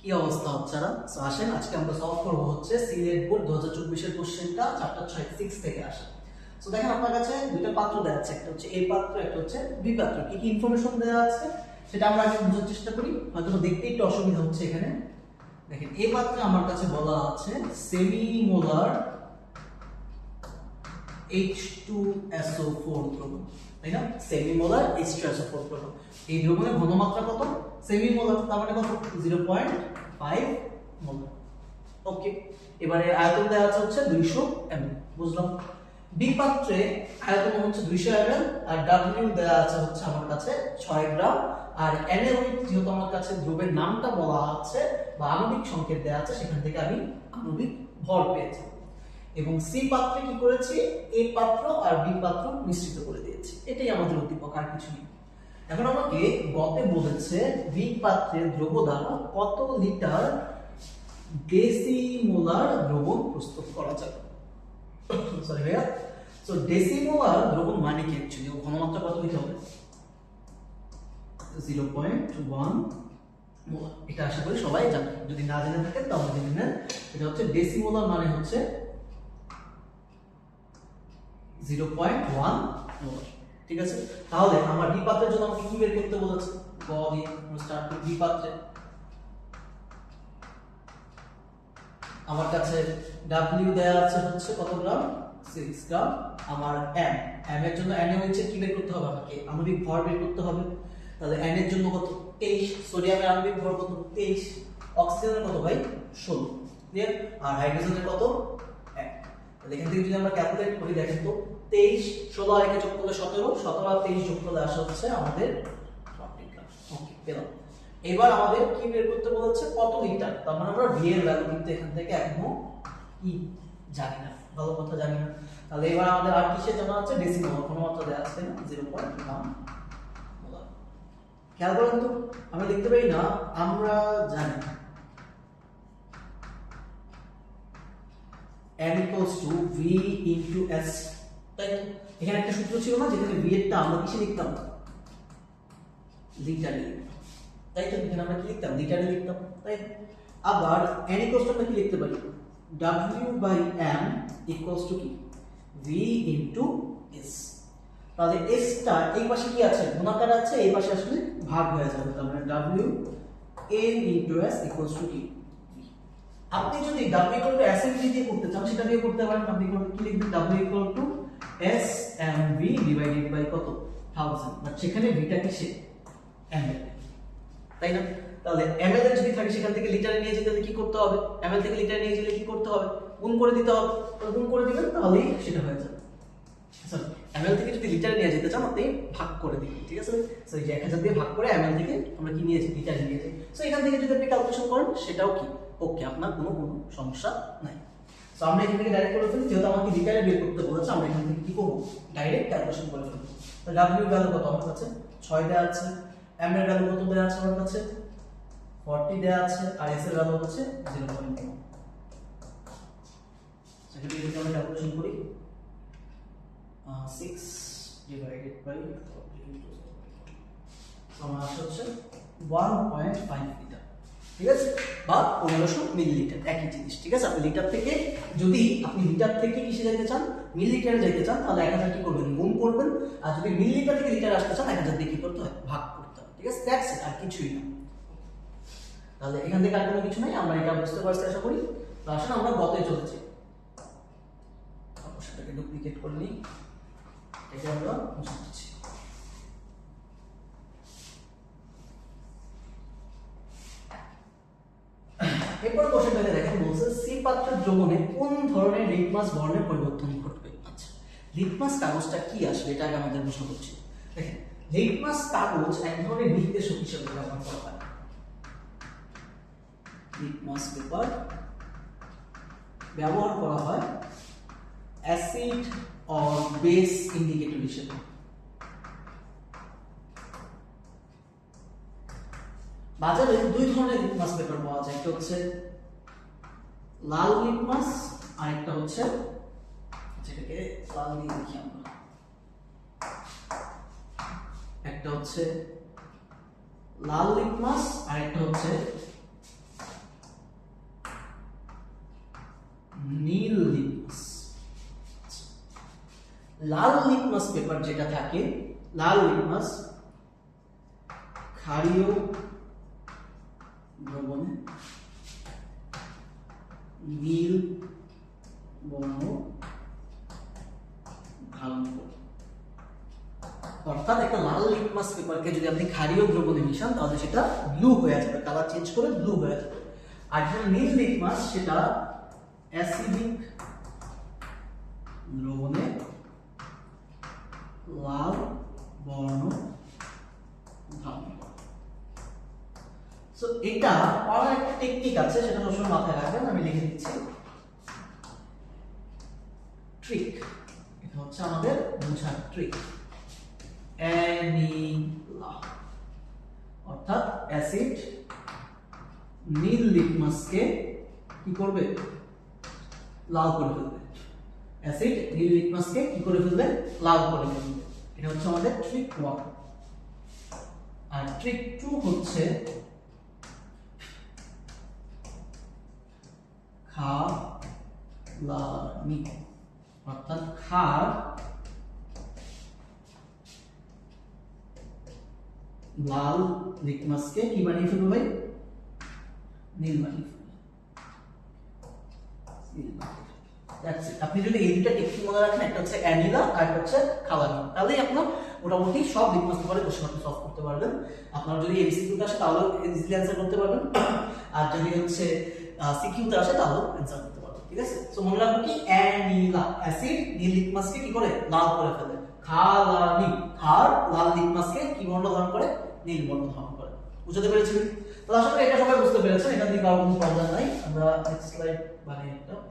কি অবস্থা বাচ্চারা? সো আসেন আজকে আমরা সলভ করব হচ্ছে সিলেট বোর্ড 2024 এর কোশ্চেনটা চ্যাপ্টার 6 থেকে আসে। সো দেখেন আপনার কাছে দুটো পাত্র দেওয়া আছে, একটা হচ্ছে এ পাত্র, একটা হচ্ছে বি পাত্র। কি কি ইনফরমেশন দেওয়া আছে সেটা আমরা আগে বোঝার চেষ্টা করি, হয়তো দেখতে একটু অসুবিধা হচ্ছে। এখানে দেখেন এ পাত্রে আমার কাছে বলা আছে সেমি মোলার H2SO4 দ্রবণ, তাই না? সেমি মোলার H2SO4 দ্রবণ। এই দ্রবণের ঘনমাত্রা কত? সেমি মোলার, তার মানে কত? 0.5 মোলার। ওকে, এবারে আয়তন দেওয়া আছে হচ্ছে 200 ml, বুঝলাম। বি পাত্রে আয়তন হচ্ছে 200 ml আর W দেওয়া আছে হচ্ছে আমার কাছে 6 গ্রাম, আর Na যেহেতু আমার কাছে দ্রব্যের নামটা বলা আছে বা আণবিক সংকেত দেওয়া আছে, সেখান থেকে আমি আণবিক ভর পেয়েছি। এবং সি পাত্রে কি করেছি? এ পাত্র আর বি পাত্র মিশ্রিত করে দিয়েছি, এটাই আমাদের উদ্দীপক, আর কিছু নেই। এখন আমাকে গতে বলেছে বি পাত্রের দ্রব্য দ্বারা কত লিটার ডেসিমোলার দ্রবণ প্রস্তুত করা যাবে। সরি ভাইয়া, সো ডেসিমোলার দ্রবণ মানে কি? অ্যাকচুয়ালি ঘনমাত্রা কত দিতে হবে? 0.1 মোলার। এটা আশা করি সবাই জানেন, যদি না জেনে থাকেন তাহলে জেনে নেন। এটা হচ্ছে ডেসিমোলার মানে হচ্ছে 0.1 মোলার, ঠিক আছে? তাহলে আমার বি পাত্রের জন্য আমাকে কি বের করতে বলেছে? গ দিয়ে স্টার্ট করি। বি পাত্রে আমার কাছে W দেয়া আছে হচ্ছে কত গ্রাম? 6 গ্রাম। আমার M এর জন্য Na হচ্ছে কি বের করতে হবে? আমাকে আণবিক ভর বের করতে হবে। তাহলে N এর জন্য কত? 23। সোডিয়ামের আণবিক ভর কত? 23। অক্সিজেনের কত ভাই? 16। ক্লিয়ার? আর হাইড্রোজেনের কত? 1। তাহলে এখান থেকে যদি আমরা ক্যালকুলেট করি, দেখেন তো 23, 16 আর 1 যোগ করলে 17, 17 আর 23 যোগ করলে আসে হচ্ছে আমাদের 40 গ্রাম। ওকে, পেলাম। এবার আমাদের কি বের করতে বলেছে? কত লিটার। তার মানে আমরা ভি এর ভ্যালু কিন্তু এখান থেকে এখনো জানি না, ভালো কথা জানি না। তাহলে এবার আমাদের আর কিসে জানা আছে? ডেসিমোলার ঘনমাত্রা দেওয়া আছে না, 0.1 মোলার। খেয়াল করেন তো, আমরা লিখতে পারি না আমরা জানি N equals to V into S, তাই তো? এখানে একটা সূত্র ছিল না, যেখানে V এরটা আমরা কিসে লিখতাম? লিটারে লিখতাম, তাই তো? এখানে আমরা কি লিখতাম? লিটারে লিখতাম, তাই? আবার N equals to আমরা কি লিখতে পারি? W by M equals to কি? V into S। তাহলে S টা এই পাশে কি আছে? গুণাকার আছে, এই পাশে আসলে ভাগ হয়ে যাবে। তার মানে W N into S equals to কি? আপনি যদি W equal to S M V দিয়ে করতে চান, সেটা দিয়ে করতে পারেন। আপনি কি লিখবেন? W equal to S M V divided by কত? 1000। বাট সেখানে V টা কিসে? ml, তাই না? তাহলে ml এর যদি থাকে সেখান থেকে লিটারে নিয়ে যেতে হলে কি করতে হবে? ml থেকে লিটারে নিয়ে গেলে কি করতে হবে? গুণ করে দিতে হবে। গুণ করে দিবেন, তাহলেই সেটা হয়ে যাবে। সরি, ml থেকে যদি লিটারে নিয়ে যেতে চান, আপনি ভাগ করে দিবেন, ঠিক আছে? সো এই যে 1000 দিয়ে ভাগ করে ml থেকে আমরা কি নিয়েছি? লিটারে নিয়েছি। সো এখান থেকে যদি আপনি ক্যালকুলেশন করেন, সেটাও কি ওকে, আপনার কোনো সমস্যা নাই। সো আমরা এখান থেকে ডাইরেক্ট করে ফেলি, যেহেতু আমাকে লিটারে বের করতে বলেছে, আমরা এখান থেকে কি করব? ডাইরেক্ট ক্যালকুলেশন করে ফেলব। তো w এর ভ্যালু কত আমার কাছে? 6 দেওয়া আছে। m এর ভ্যালু কত দেওয়া আছে আমার কাছে? 40 দেওয়া আছে। আর s এর ভ্যালু হচ্ছে 0.1। সেখানে যদি আমরা ক্যালকুলেশন করি, 6 divided by 40 into 0.1, সমান আসে হচ্ছে 1.5 লিটার, ঠিক আছে? বা 1500 মিলিলিটার, একই জিনিস, ঠিক আছে? আপনি লিটার থেকে, যদি আপনি লিটার থেকে কিসে যেতে চান? মিলিলিটারে যেতে চান, তাহলে 1000 কি করবেন? গুণ করবেন। আর যদি মিলিলিটার থেকে লিটার আসতে চান, 1000 দিয়ে কি করতে হয়? ভাগ করতে হয়, ঠিক আছে? দ্যাটস ইট, আর কিছুই না। তাহলে এখান থেকে আর কোনো কিছু নাই, আমরা এটা বুঝতে পারছি আশা করি। তো আসলে আমরা গতে চলেছি, সেটাকে ডুপ্লিকেট করে নিই, এটা আমরা মুছে দিচ্ছি। এরপর কোশ্চেনটাতে দেখেন, বলছে সি পাত্রের দ্রবণে কোন ধরনের লিটমাস বর্ণের পরিবর্তন ঘটবে। আচ্ছা, লিটমাস কাগজটা কি আসলে, এটা আগে আমাদের বুঝতে হচ্ছে। দেখেন, লিটমাস কাগজ এক ধরনের নির্দেশক হিসেবে ব্যবহার করা হয়। লিটমাস পেপার ব্যবহার করা হয় অ্যাসিড অর বেস ইন্ডিকেটর হিসেবে। বাজারে দুই ধরনের লিটমাস পেপার পাওয়া যায়, একটা হচ্ছে লাল লিটমাস, আর একটা হচ্ছে, যেটাকে লাল দিয়ে দেখি আমরা, একটা হচ্ছে লাল লিটমাস, আর একটা হচ্ছে নীল লিটমাস। লাল লিটমাস পেপার যেটা থাকে, লাল লিটমাস ক্ষারীয় দ্রবণে নীল বর্ণ ধারণ করে। অর্থাৎ একটা লাল লিটমাস পেপারকে যদি আপনি ক্ষারীয় দ্রবণে মিশান তাহলে সেটা ব্লু হয়ে যাবে, কালার চেঞ্জ করে ব্লু হয়ে যাবে। আর যেটা নীল লিটমাস সেটা অ্যাসিডিক দ্রবণে লাল বর্ণ ধারণ করে। সো এটা পড়ার একটা টেকনিক আছে, সেটা সবসময় মাথায় রাখবেন, আমি লিখে দিচ্ছি। ট্রিক, এটা হচ্ছে আমাদের বোঝার ট্রিক। অ্যানিলা অর্থাৎ অ্যাসিড নীল লিটমাসকে কি করবে? লাল করে ফেলবে। অ্যাসিড নীল লিটমাসকে কি করে ফেলবে? লাল করে ফেলবে। এটা হচ্ছে আমাদের ট্রিক 1। আর ট্রিক 2 হচ্ছে খালানি, অর্থাৎ ক্ষার লাল লিটমাসকে কি বানিয়ে ফেলবে ভাই? নীল বানিয়ে ফেলবে। আপনি যদি এই দুটো টেকনিক মনে রাখেন, একটা হচ্ছে অ্যানিলা আর একটা হচ্ছে খালানি, তাহলেই আপনার মোটামুটি সব লিটমাস পেপারে কোশ্চেন সলভ করতে পারবেন। আপনার যদি এমসিকিউতে আসে তাহলে ইজিলি অ্যানসার করতে পারবেন, আর যদি হচ্ছে সিকিউতে আসে তাহলে অ্যানসার করতে পারবেন। ঠিক আছে? সো মনে রাখবেন কি অ্যানিলা অ্যাসিড নীল লিটমাসকে কি করে? লাল করে ফেলে। খালানি ক্ষার লাল লিটমাসকে কি বর্ণ ধারণ করে? নীল বর্ণ ধারণ করে। বুঝতে পেরেছি? তো আশা করি এটা সবাই বুঝতে পেরেছেন, এটা নিয়ে কারো কোনো প্রবলেম নাই। আমরা নেক্সট স্লাইড বানিয়ে নিলাম।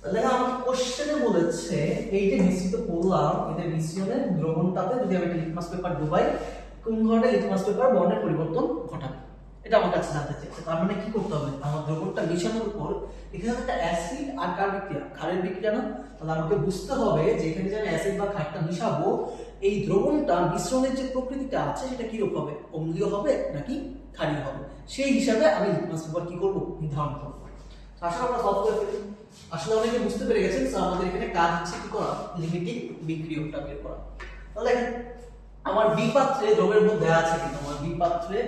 তাহলে আমাকে কোশ্চেনে বলেছে এই যে মিশ্রিত করলাম, এদের মিশ্রণের দ্রবণটাতে যদি আমি লিটমাস পেপার ডুবাই, কোন ধরনের লিটমাস পেপার বর্ণের পরিবর্তন ঘটাবে, এটা আমার কাছে জানতে চাইছে। তার মানে কি করতে হবে? আমার দ্রবণটা মিশানোর পর এখানে একটা অ্যাসিড আর কার বিক্রিয়া? ক্ষারের বিক্রিয়া না? তাহলে আমাকে বুঝতে হবে যে এখানে যে আমি অ্যাসিড বা ক্ষারটা মিশাবো, এই দ্রবণটা মিশ্রণের যে প্রকৃতিটা আছে সেটা কি রূপ হবে? অম্লীয় হবে নাকি ক্ষারীয় হবে? সেই হিসাবে আমি লিটমাস পেপার কি করব? নির্ধারণ করব। আশা আমরা সলভ করে ফেলি। আসলে অনেকে বুঝতে পেরে গেছেন, তো আমাদের এখানে কাজ হচ্ছে কি করা? লিমিটিং বিক্রিয়কটা বের করা। তাহলে আমার বি পাত্রে দ্রবের মধ্যে দেয়া আছে কিন্তু আমার বি পাত্রে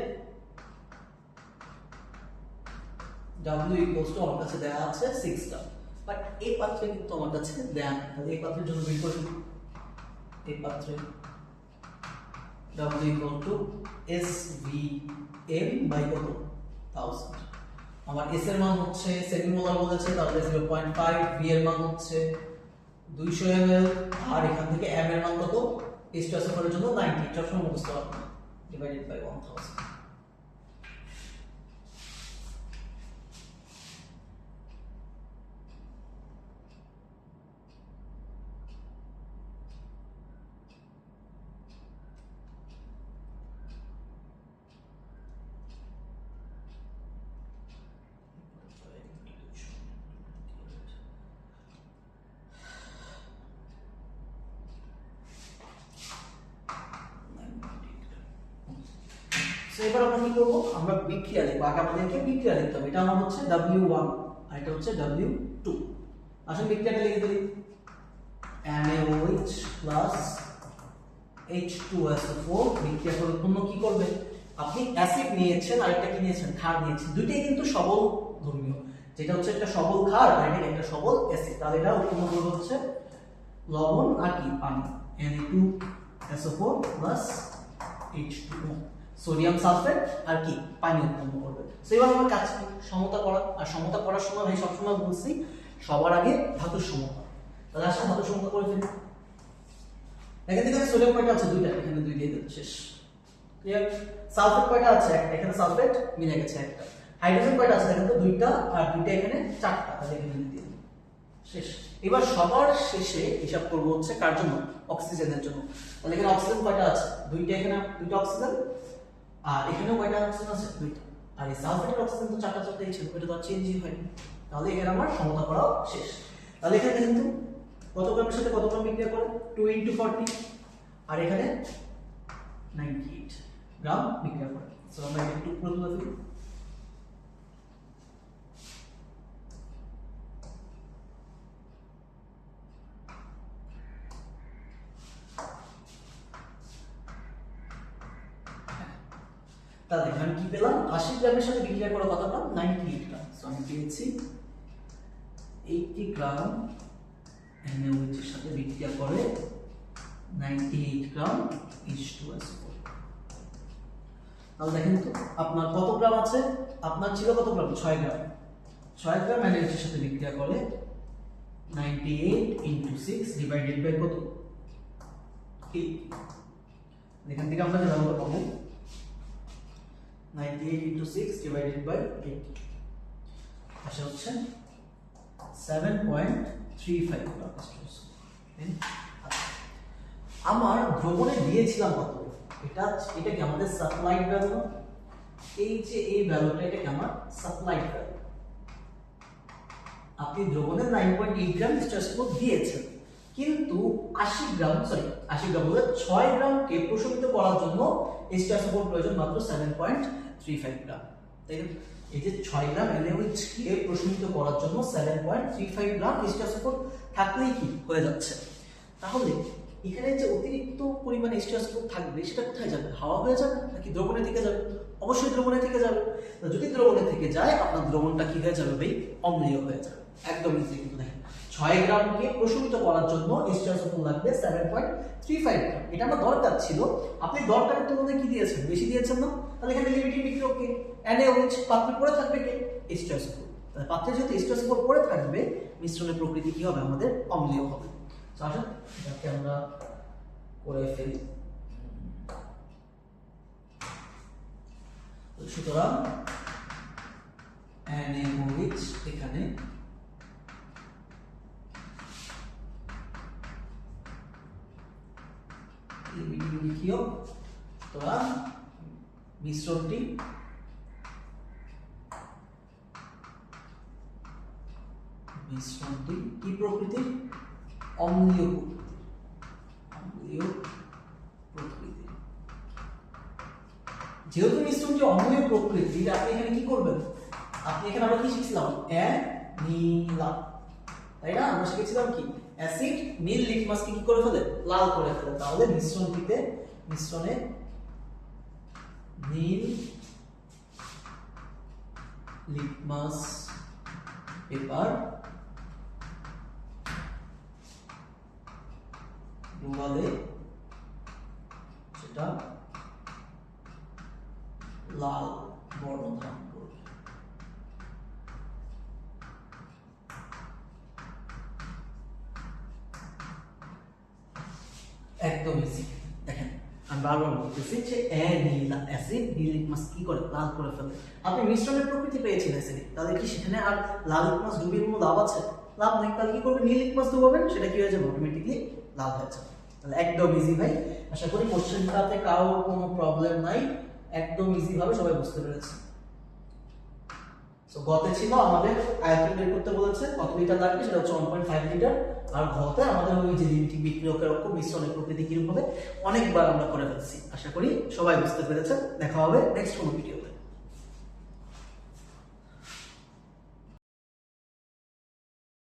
W ইকুয়ালস টু আমার কাছে দেয়া আছে 6 টা, বাট এই পাত্রে কিন্তু আমার কাছে দেয়া নেই। তাহলে এই পাত্রের জন্য বের করে ফেলি। এই পাত্রে W equal to SVM by কত? 1000। আমার S এর মান হচ্ছে সেমিমোলার বলেছে, তাহলে 0.5, V এর মান হচ্ছে 200 ml, আর এখান থেকে M এর মান কত? H2SO4 এর জন্য 90, এটা সবসময় মুখস্থ রাখবেন, ডিভাইডেড বাই 1000। এবার আমরা কি করব? আমরা বিক্রিয়া লিখব। আগে আমাদেরকে বিক্রিয়া লিখতে হবে। এটা আমার হচ্ছে W1 আর এটা হচ্ছে W2। আসলে বিক্রিয়াটা লিখে দিই। NaOH প্লাস H2SO4 বিক্রিয়া করে উৎপন্ন কি করবে? আপনি অ্যাসিড নিয়েছেন আর একটা কি নিয়েছেন? ক্ষার নিয়েছেন। দুটোই কিন্তু সবল ধর্মীয়। যেটা হচ্ছে একটা সবল ক্ষার আর এটা একটা সবল অ্যাসিড। তাহলে এটা উৎপন্ন করবে হচ্ছে লবণ আর কি? পানি। Na2SO4 plus H2O, sodium sulphate আর কি? পানি উৎপন্ন করবে। সো এবার আমার কাজ কি? সমতা করা। আর সমতা করার সময় আমি সবসময় বলছি সবার আগে ধাতুর সমতা। তাহলে আসলে ধাতুর সমতা করে ফেলি। এখানে দেখেন সোডিয়াম কয়টা আছে? দুইটা, এখানে দুই দিয়ে দেব, শেষ। ক্লিয়ার? সালফেট কয়টা আছে? একটা, এখানে সালফেট মিলে গেছে একটা। হাইড্রোজেন কয়টা আছে? দেখেন তো দুইটা, আর দুইটা এখানে চারটা, তাহলে এখানে দিয়ে দেব, শেষ। এবার সবার শেষে হিসাব করব হচ্ছে কার জন্য? অক্সিজেনের জন্য। তাহলে এখানে অক্সিজেন কয়টা আছে? দুইটা, এখানে দুইটা অক্সিজেন, আর এখানেও কয়টা অক্সিজেন আছে? দুইটা। আর এই সালফেটের অক্সিজেন তো চারটা চারটাই ছিল, এটা তো আর চেঞ্জই হয়নি। তাহলে এখানে আমার সমতা করাও শেষ। তাহলে এখানে কিন্তু কত গ্রামের সাথে কত গ্রাম বিক্রিয়া করে? 2 × 40, আর এখানে 98 গ্রাম বিক্রিয়া করে। সো আমরা এটা একটু পুরো তুলে ফেলি। তাহলে এখানে কি পেলাম 80 গ্রামের সাথে বিক্রিয়া করা কত গ্রাম 98 গ্রাম সো আমি পেয়েছি 80 গ্রাম NaOH এর সাথে বিক্রিয়া করে 98 গ্রাম H2SO4 তাহলে দেখেন তো আপনার কত গ্রাম আছে আপনার ছিল কত গ্রাম 6 গ্রাম 6 গ্রাম NaOH এর সাথে বিক্রিয়া করে 98 into 6 divided by কত 8 এখান থেকে আমরা জানতে পাবো 98 into 6 divided by 8 আসলে হচ্ছে 7.35 গ্রাম আমার দ্রবণে দিয়েছিলাম কত এটা কি আমাদের সাপ্লাইড ভ্যালু এই যে এই ভ্যালুটা এটা কি আমার সাপ্লাইড ভ্যালু আপনি দ্রবণে 9.8 গ্রাম H2SO4 দিয়েছেন কিন্তু 80 গ্রাম বলে 6 গ্রামকে প্রশমিত করার জন্য H2SO4 প্রয়োজন মাত্র 7.35 গ্রাম তাই না এই যে 6 গ্রাম NaOH কে প্রশমিত করার জন্য 7.35 গ্রাম H2SO4 থাকলেই কি হয়ে যাচ্ছে তাহলে এখানে যে অতিরিক্ত পরিমাণ H2SO4 থাকবে সেটা কোথায় যাবে হাওয়া হয়ে যাবে নাকি দ্রবণে থেকে যাবে অবশ্যই দ্রবণে থেকে যাবে যদি দ্রবণে থেকে যায় আপনার দ্রবণটা কি হয়ে যাবে ভাই অম্লীয় হয়ে যাবে একদম ইজি কিন্তু দেখেন 6 গ্রামকে প্রশমিত করার জন্য H2SO4 লাগবে 7.35 গ্রাম এটা আমার দরকার ছিল আপনি দরকারের তুলনায় কি দিয়েছেন বেশি দিয়েছেন না তাহলে এখানে লিমিটিং বিক্রিয়ক কে NaOH পাত্রে পড়ে থাকবে কে H2SO4 তাহলে পাত্রে যেহেতু H2SO4 পড়ে থাকবে মিশ্রণের প্রকৃতি কি হবে আমাদের অম্লীয় হবে তো আসুন এটাকে আমরা করে ফেলি সুতরাং NaOH এখানে লিখিও তোরা মিশ্রণটি কি প্রকৃতির অম্লীয় প্রকৃতির যেহেতু মিশ্রণটি অম্লীয় প্রকৃতির আপনি এখানে কি করবেন আপনি এখানে আমরা কি শিখছিলাম নীলা তাই না আমরা শিখেছিলাম কি অ্যাসিড নীল লিটমাসকে কি করে ফেলে লাল করে ফেলে তাহলে মিশ্রণে নীল লিটমাস পেপার ডুবালে সেটা লাল বর্ণ ধারণ করবে একদম ইজি দেখেন আমি বারবার বলতেছি যে নীল অ্যাসিড নীল লিটমাস কি করে লাল করে ফেলে আপনি মিশ্রণের প্রকৃতি পেয়েছেন অ্যাসিড তাহলে কি সেখানে আর লাল লিটমাস ডুবিয়ে কোনো লাভ আছে লাভ নেই তাহলে কি করবে নীল লিটমাস ডুবাবেন সেটা কি হয়ে যাবে অটোমেটিকলি লাল হয়ে যাবে তাহলে একদম ইজি ভাই আশা করি কোশ্চেনটাতে কারো কোনো প্রবলেম নাই একদম ইজি ভাবে সবাই বুঝতে পেরেছে সো গতে ছিল আমাদের আয়তন বের করতে বলেছে কত লিটার লাগবে সেটা হচ্ছে 1.5 লিটার আর ঘতে আমাদের ওই যে লিমিটিং বিক্রিয়কের মিশ্রণের প্রকৃতি কিরকম হবে অনেকবার আমরা করে ফেলছি আশা করি সবাই বুঝতে পেরেছেন দেখা হবে নেক্সট কোনো ভিডিওতে